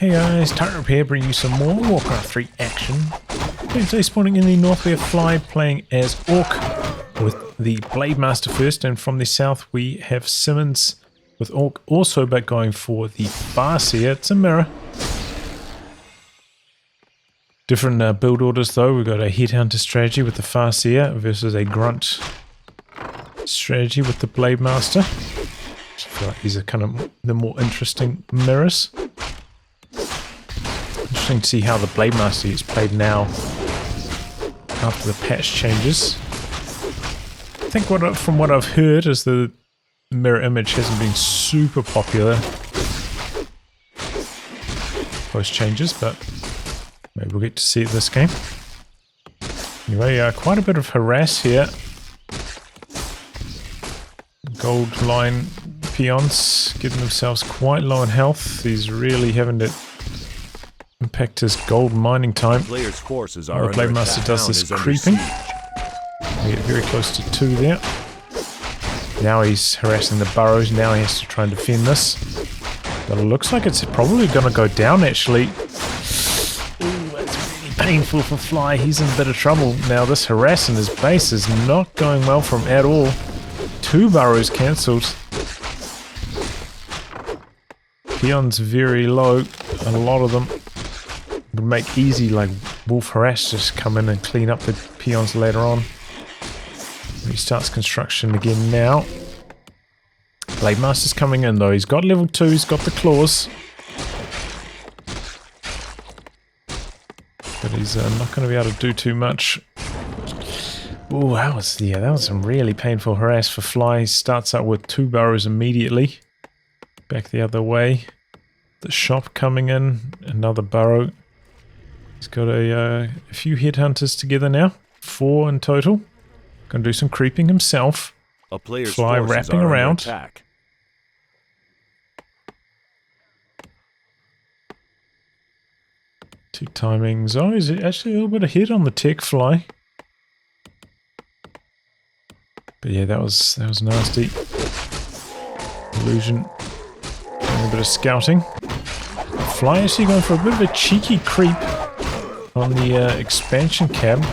Hey guys, Turret Repair bringing you some more Warcraft 3 action. Today spawning in the north we have Fly playing as Orc with the Blade Master first, and from the south we have Simmons with Orc also, but going for the Farseer. It's a mirror. Different build orders though. We've got a Headhunter strategy with the Farseer versus a Grunt strategy with the Blade Master. I feel like these are kind of the more interesting mirrors. Interesting to see how the Blade Master is played now after the patch changes. I think from what I've heard is the mirror image hasn't been super popular post changes, but maybe we'll get to see it this game. Anyway, quite a bit of harass here. Gold line peons getting themselves quite low in health. He's really having to impact his gold mining time. Players' forces are the Blade Master does this creeping. We get very close to 2 there. Now he's harassing the burrows. Now he has to try and defend this. But it looks like it's probably going to go down actually. Ooh, that's really painful for Fly. He's in a bit of trouble. Now this harass in his base is not going well for him at all. 2 burrows cancelled. Peon's very low. A lot of them would make easy, like Wolf Harass, just come in and clean up the peons later on. He starts construction again now. Blade Master's coming in though. He's got level 2, he's got the claws. But he's not going to be able to do too much. Oh, that was some really painful harass for Fly. He starts out with 2 burrows immediately. Back the other way. The shop coming in, another burrow. He's got a few headhunters together now, 4 in total. Going to do some creeping himself. A player's Fly wrapping around. Attack. Two timings. Oh, he's actually a little bit ahead on the tech Fly. But yeah, that was nasty. Illusion. Doing a bit of scouting. Fly actually going for a bit of a cheeky creep on the expansion cab.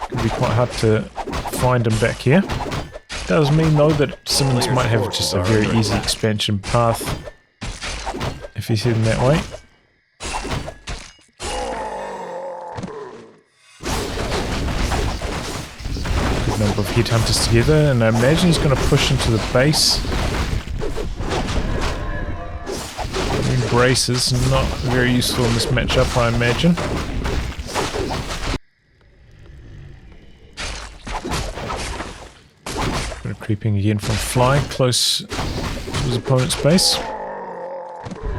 Could be quite hard to find him back here. Does mean though that Simmons might have just a very easy expansion path if he's heading that way. Good number of headhunters together, and I imagine he's going to push into the base. Braces, not very useful in this matchup, I imagine. Bit of creeping again from Fly, close to his opponent's base.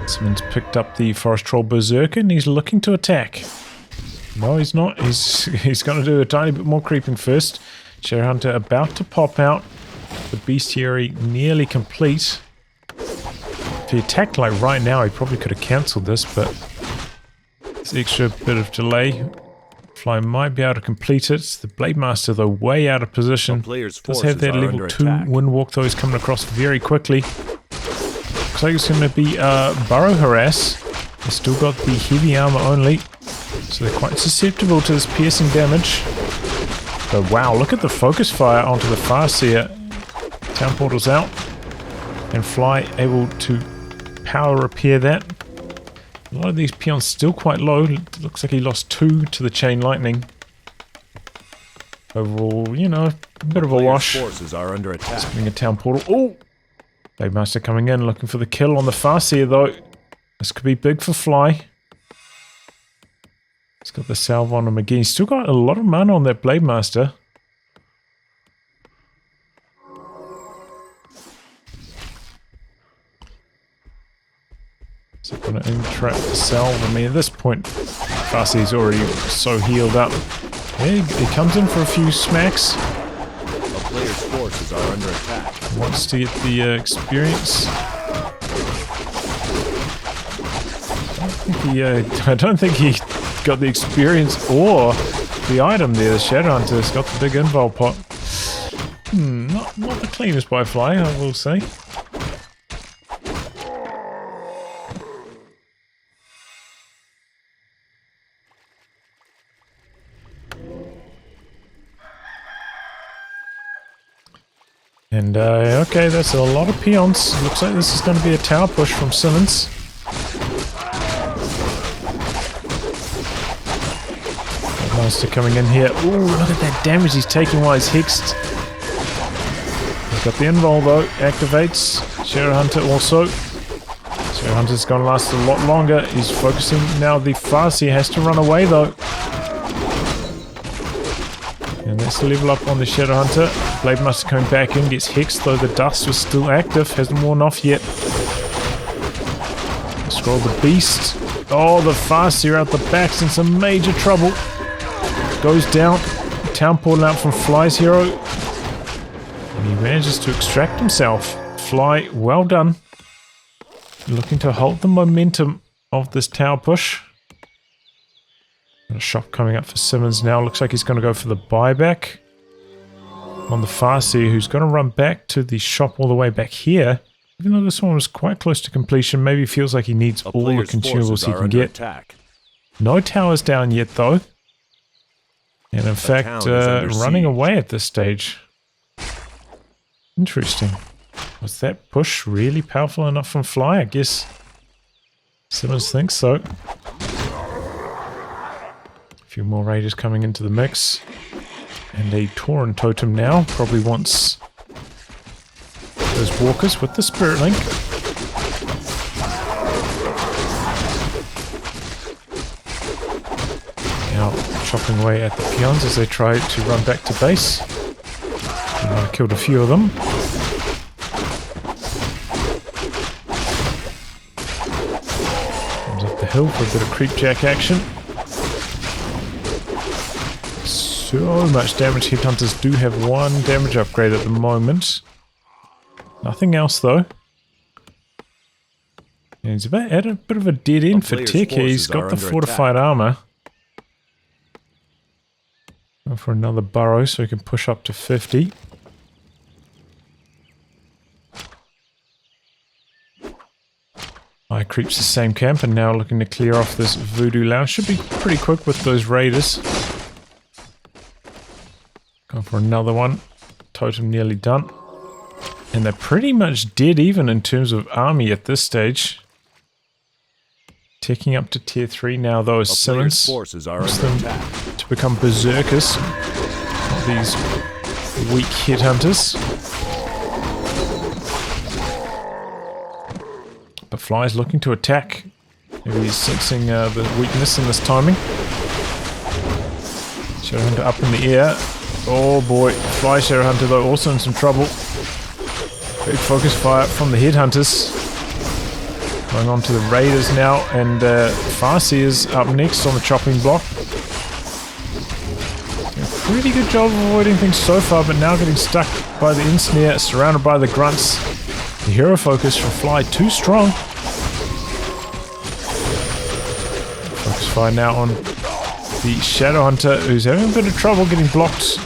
Someone's picked up the Forest Troll Berserker and he's looking to attack. No, he's not. He's going to do a tiny bit more creeping first. Shadowhunter about to pop out. The Bestiary nearly complete. If he attacked like right now, he probably could have cancelled this, but this extra bit of delay. Fly might be able to complete it. The Blade Master, though, way out of position. Does have that level 2 Windwalk, though. He's coming across very quickly. Looks like it's going to be Burrow Harass. He's still got the heavy armor only, so they're quite susceptible to this piercing damage. But wow, look at the focus fire onto the Farseer. Town portal's out, and Fly able to power repair that. A lot of these peons still quite low. Looks like he lost 2 to the chain lightning. Overall, you know, a bit of a wash. Forces are under attack. Spinning a town portal. Oh! Blade Master coming in, looking for the kill on the Farseer though. This could be big for Fly. He's got the salve on him again. He's still got a lot of mana on that Blade Master. So going to entrap the salve. I mean, at this point, Farseer's already so healed up. Yeah, he comes in for a few smacks. A player's forces are under attack. Wants to get the experience. I don't think he got the experience or the item there. The Shadowhunter's got the big invul pot. Not the cleanest by Fly, I will say. And okay, that's a lot of peons. Looks like this is going to be a tower push from Simmons. Monster coming in here. Ooh, look at that damage he's taking while he's hexed. He's got the invul though. Activates. Shadow Hunter also. Shadow Hunter's going to last a lot longer. He's focusing now. The Farseer has to run away though. And that's the level up on the Shadow Hunter. Blade Master coming back in, gets hexed though the dust was still active, hasn't worn off yet. Scroll the Beast. Oh, the Farseer out the back's in some major trouble. Goes down. Town portal out from Fly's hero. And he manages to extract himself. Fly, well done. Looking to halt the momentum of this tower push. A shop coming up for Simmons now. Looks like he's going to go for the buyback on the Farseer, who's going to run back to the shop all the way back here. Even though this one was quite close to completion, maybe feels like he needs all the consumables he can get. Attack. No towers down yet though. And in fact, running away at this stage. Interesting. Was that push really powerful enough from Fly? I guess Simmons thinks so. A few more raiders coming into the mix. And a Tauren totem now. Probably wants those walkers with the Spirit Link. Now chopping away at the peons as they try to run back to base. I killed a few of them. Comes up the hill for a bit of creepjack action. So much damage. Headhunters do have one damage upgrade at the moment. Nothing else though. And he's about at a bit of a dead end for Tech here. He's got the fortified armor. Go for another burrow so he can push up to 50. I creeps the same camp and now looking to clear off this voodoo lounge. Should be pretty quick with those raiders. Go for another one. Totem nearly done. And they're pretty much dead even in terms of army at this stage. Taking up to tier 3 now though as Simmons. Forces are under attack. To become berserkers. Not these weak headhunters. But Fly's looking to attack. Maybe he's sensing the weakness in this timing. Shadow Hunter up in the air. Oh boy, Fly Shadow Hunter though also in some trouble. Big focus fire from the headhunters. Going on to the raiders now, and Farseer's up next on the chopping block. Doing a pretty good job of avoiding things so far, but now getting stuck by the ensnare, surrounded by the grunts. The hero focus from Fly too strong. Focus fire now on the Shadow Hunter, who's having a bit of trouble getting blocked,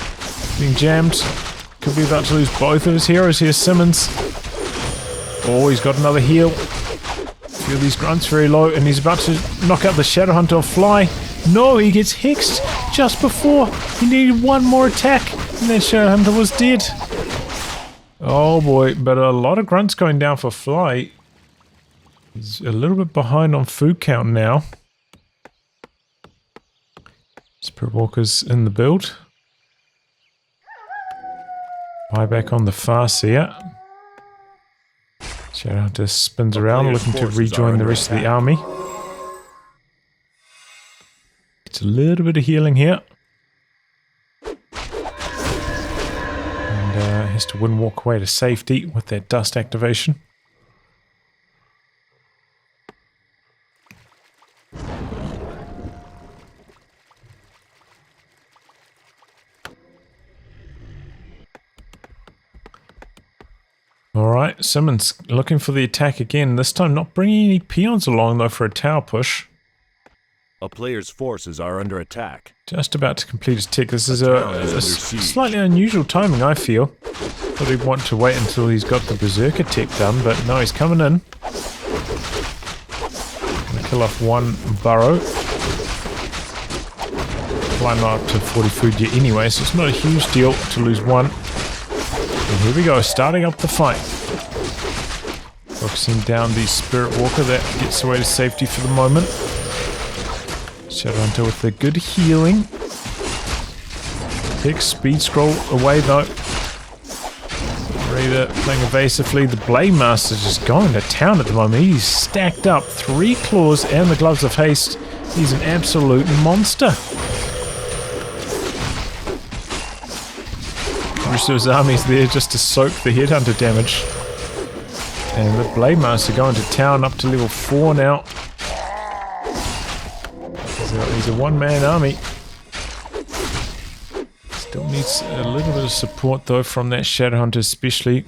being jammed. Could be about to lose both of his heroes here, Simmons. Oh, he's got another heal. A few of these grunts very low, and he's about to knock out the Shadow Hunter of Fly. No, he gets hexed just before. He needed one more attack, and then Shadow Hunter was dead. Oh boy, but a lot of grunts going down for Fly. He's a little bit behind on food count now. Spirit Walker's in the build. Buyback on the Farseer. Shadow Hunter spins around looking to rejoin the rest of the army. It's a little bit of healing here. And has to walk away to safety with that dust activation. Alright, Simmons looking for the attack again, this time not bringing any peons along though for a tower push. A player's forces are under attack. Just about to complete his tick. This is a slightly unusual timing, I feel. Thought he'd want to wait until he's got the Berserker tick done, but no, he's coming in. Gonna kill off one burrow. Fly not up to 40 food yet anyway, so it's not a huge deal to lose one. And here we go, starting up the fight. Focusing down the Spirit Walker that gets away to safety for the moment. Shadowhunter with the good healing. Big speed scroll away though. Raider playing evasively. The Blade Master's just going to town at the moment. He's stacked up 3 claws and the gloves of haste. He's an absolute monster. Russo's army's there just to soak the Headhunter damage. And the Blade Master going to town up to level 4 now. He's a one-man army. Still needs a little bit of support though from that Shadowhunter especially.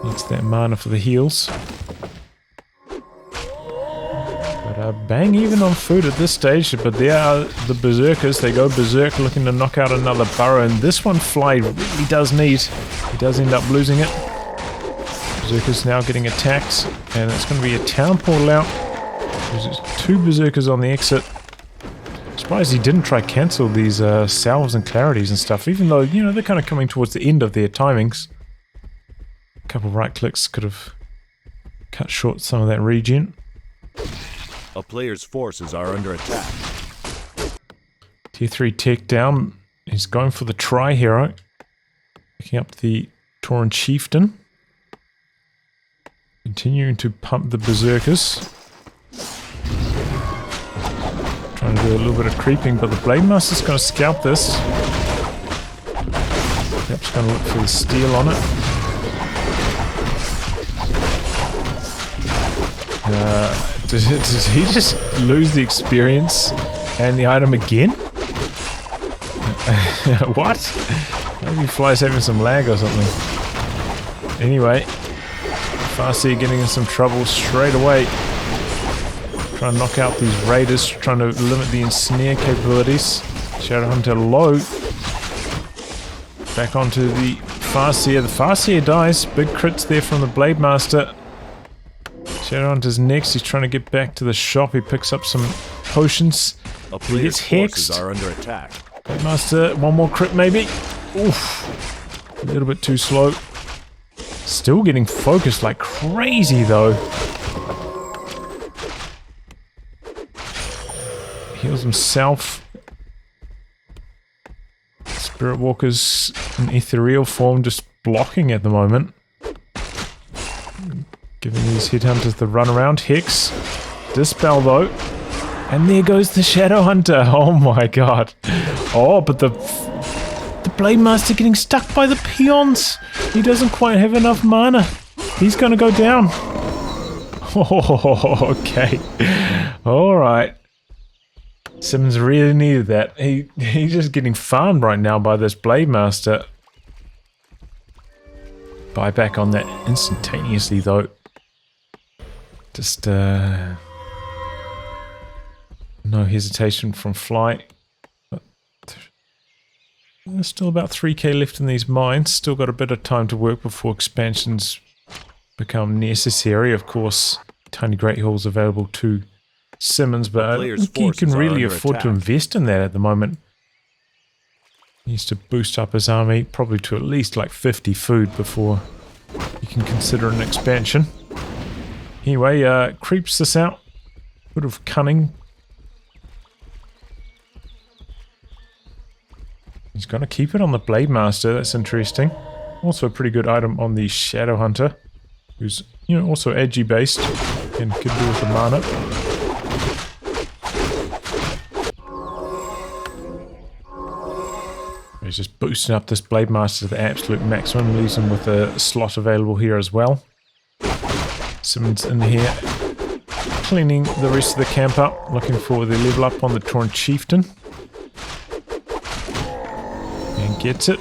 Needs that mana for the heals. But bang even on food at this stage. But there are the Berserkers. They go Berserk looking to knock out another burrow. And this one Fly really does need. He does end up losing it. Berserkers now getting attacked. And it's going to be a town portal out. There's 2 Berserkers on the exit. Surprised he didn't try cancel these salves and clarities and stuff, even though, you know, they're kind of coming towards the end of their timings. A couple right clicks could have cut short some of that regen. A player's forces are under attack. Tier 3 tech down. He's going for the Tri-Hero. Picking up the Tauren Chieftain. Continuing to pump the Berserkers. Trying to do a little bit of creeping, but the Blade Master's going to scalp this. Perhaps going to look for the steel on it. Did he just lose the experience and the item again? What? Maybe Fly's having some lag or something. Anyway, Farseer getting in some trouble straight away. Trying to knock out these raiders, trying to limit the ensnare capabilities. Shadowhunter low. Back onto the Farseer. The Farseer dies. Big crits there from the Blade Master. Shadowhunter's next. He's trying to get back to the shop. He picks up some potions. He gets hexed. Are under attack. Blade Master, one more crit maybe. Oof. A little bit too slow. Still getting focused like crazy though. Heals himself. Spirit Walker's in ethereal form, just blocking at the moment. Giving these Headhunters the run around. Hex. Dispel though. And there goes the Shadowhunter. Oh my god. Oh, but the Blade Master getting stuck by the peons. He doesn't quite have enough mana. He's gonna go down. Oh, okay. Alright. Simmons really needed that. He's just getting farmed right now by this Blade Master. Buyback on that instantaneously though. Just no hesitation from Fly. But there's still about 3k left in these mines. Still got a bit of time to work before expansions become necessary. Of course, tiny Great Halls available to Simmons, but I don't think he can really afford to invest in that at the moment. He needs to boost up his army, probably to at least like 50 food before he can consider an expansion. Anyway, creeps this out. Bit of cunning. He's going to keep it on the Blade Master, that's interesting. Also a pretty good item on the Shadowhunter, who's, you know, also edgy based and could do with the mana. He's just boosting up this Blade Master to the absolute maximum, leaves him with a slot available here as well. Simmons in here, cleaning the rest of the camp up, looking for the level up on the Tauren Chieftain. And gets it.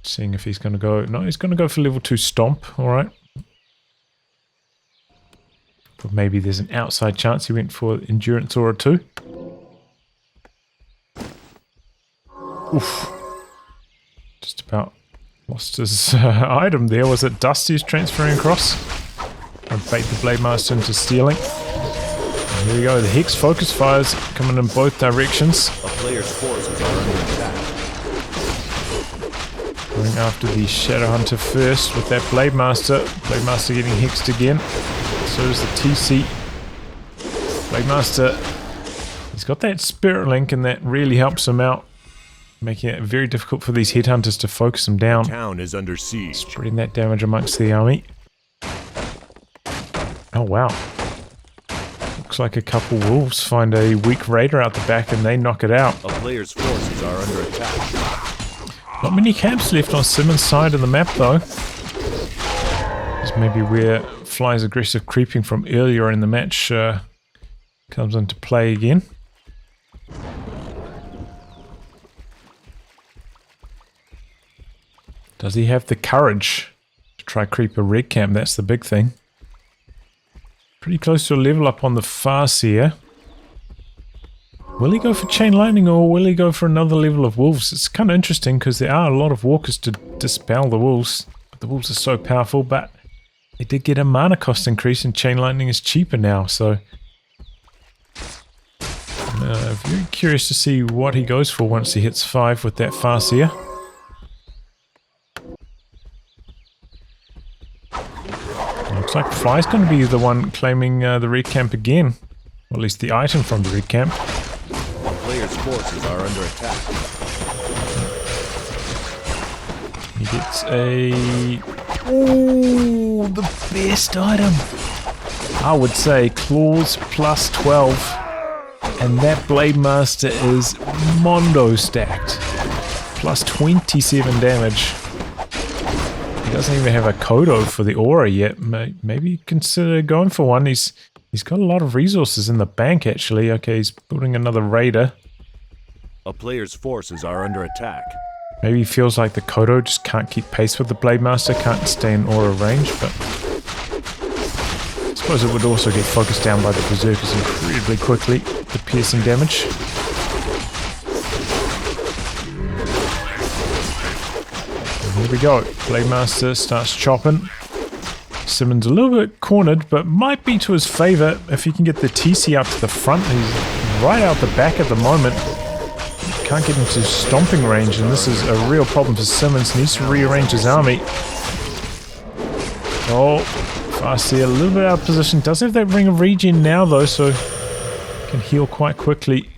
Seeing if he's going to go... No, he's going to go for level 2 Stomp, alright. But maybe there's an outside chance he went for Endurance Aura 2. Oof. Just about lost his item there. Was it Dust he's transferring across? And bait the Blade Master into stealing. And here we go. The Hex Focus Fires coming in both directions. A player's forces are under attack. Going after the Shadow Hunter first with that Blade Master. Blade Master getting hexed again. So does the TC. Blade Master, he's got that Spirit Link and that really helps him out. Making it very difficult for these Headhunters to focus him down. The town is under siege. Spreading that damage amongst the army. Oh wow. Looks like a couple wolves find a weak raider out the back and they knock it out. A player's forces are under attack. Not many camps left on Simmons' side of the map though. This may be where Fly's aggressive creeping from earlier in the match comes into play again. Does he have the courage to try creep a red camp? That's the big thing. Pretty close to a level up on the Farseer. Will he go for Chain Lightning or will he go for another level of Wolves? It's kind of interesting because there are a lot of walkers to dispel the Wolves. But the Wolves are so powerful, but they did get a mana cost increase and Chain Lightning is cheaper now, so... I'm very curious to see what he goes for once he hits 5 with that Farseer. Looks like Fly's going to be the one claiming the red camp again. Or at least the item from the red camp. The player's forces are under attack. He gets a... Ooh, the best item. I would say claws plus 12. And that Blade Master is mondo stacked. Plus 27 damage. He doesn't even have a Kodo for the aura yet. Maybe consider going for one. He's got a lot of resources in the bank actually. Okay, he's building another raider. A player's forces are under attack. Maybe he feels like the Kodo just can't keep pace with the Blade Master, can't stay in aura range, but I suppose it would also get focused down by the Berserkers incredibly quickly, the piercing damage. Here we go. Blade Master starts chopping. Simmons a little bit cornered, but might be to his favor if he can get the TC out to the front. He's right out the back at the moment. Can't get into stomping range, and this is a real problem for Simmons. Needs to rearrange his army. Oh, Farseer a little bit out of position. Does have that ring of regen now though, so can heal quite quickly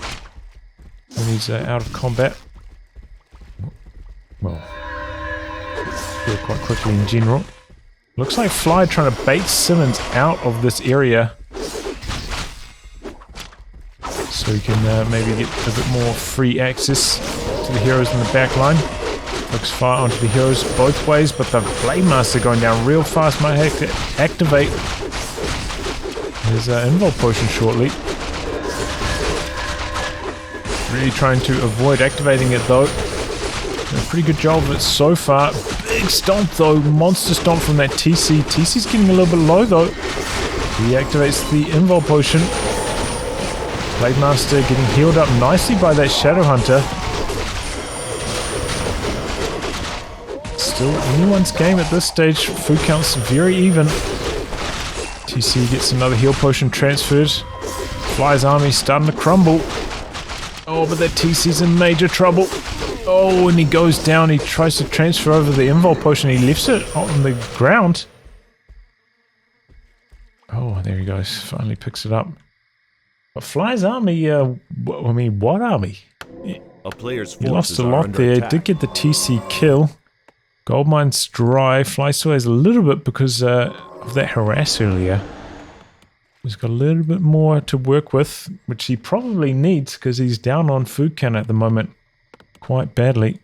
when he's out of combat. Well, heal quite quickly in general. Looks like Fly trying to bait Simmons out of this area so he can maybe get a bit more free access to the heroes in the back line. Looks fire onto the heroes both ways, but the Blade Master going down real fast. Might have to activate his invul potion shortly. Really trying to avoid activating it though. Doing a pretty good job of it so far. Big stomp though, monster stomp from that TC. TC's getting a little bit low though. He activates the invul potion. Blade Master getting healed up nicely by that Shadow Hunter. Still anyone's game at this stage. Food count's very even. TC gets another heal potion transferred. Fly's army starting to crumble. Oh, but that TC's in major trouble. Oh, and he goes down. He tries to transfer over the invul potion. He lifts it on the ground. Oh, there he goes. Finally picks it up. But Fly's army, I mean, what army? A player's He lost forces a are lot under there. attack. Did get the TC kill. Gold mine's dry. Fly still has a little bit because of that harass earlier. He's got a little bit more to work with, which he probably needs because he's down on food count at the moment quite badly.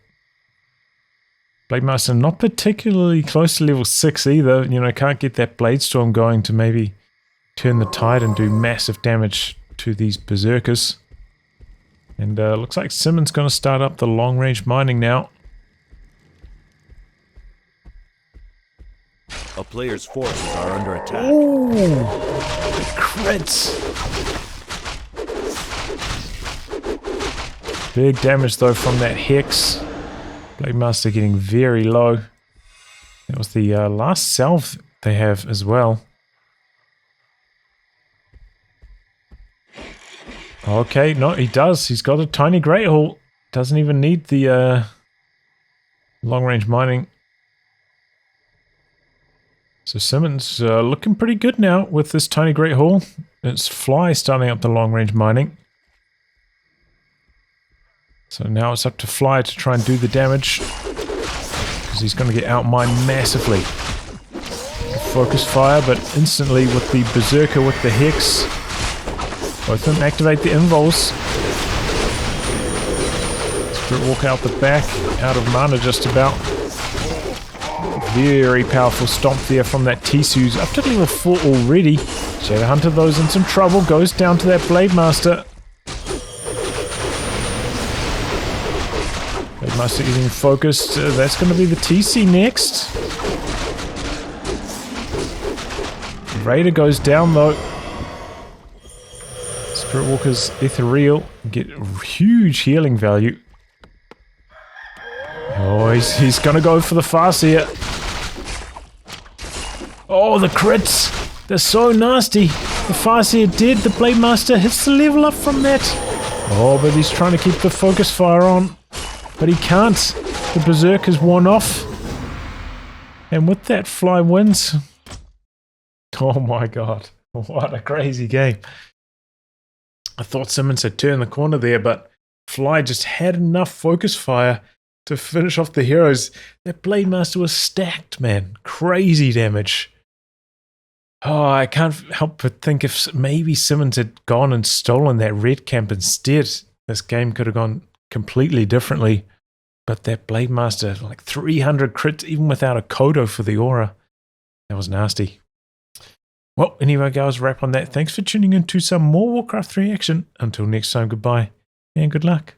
Blade Master not particularly close to level 6 either. You know, can't get that Blade Storm going to maybe turn the tide and do massive damage to these Berserkers. And looks like Simmons going to start up the long range mining now. A player's forces are under attack. Ooh, the crits. Big damage though from that Hex. Blade Master getting very low. That was the last salve they have as well. Okay, no, he does. He's got a tiny Great Hall. Doesn't even need the Long-range mining. So Simmons looking pretty good now with this tiny Great Hall. It's Fly starting up the long-range mining. So now it's up to Fly to try and do the damage. Because he's going to get outmined massively. Focus fire, but instantly with the Berserker with the Hex. Both of them activate the invols. Spirit Walker out the back, out of mana just about. Very powerful stomp there from that Tisu's up to level 4 already. Shadow Hunter those in some trouble, goes down to that Blade Master. Blade Master getting focused, that's going to be the TC next. Raider goes down though. Spirit Walker's ethereal, get huge healing value. Oh, he's gonna go for the Farseer. Oh, the crits! They're so nasty. The Farseer did. The Blade Master hits the level up from that. Oh, but he's trying to keep the focus fire on. But he can't. The Berserk is worn off. And with that, Fly wins. Oh my god. What a crazy game. I thought Simmons had turned the corner there, but Fly just had enough focus fire to finish off the heroes. That Blade Master was stacked, man. Crazy damage. Oh, I can't help but think if maybe Simmons had gone and stolen that red camp instead, this game could have gone completely differently. But that Blade Master, like 300 crits, even without a Kodo for the aura. That was nasty. Well, anyway, guys, wrap on that. Thanks for tuning in to some more Warcraft 3 action. Until next time, goodbye and good luck.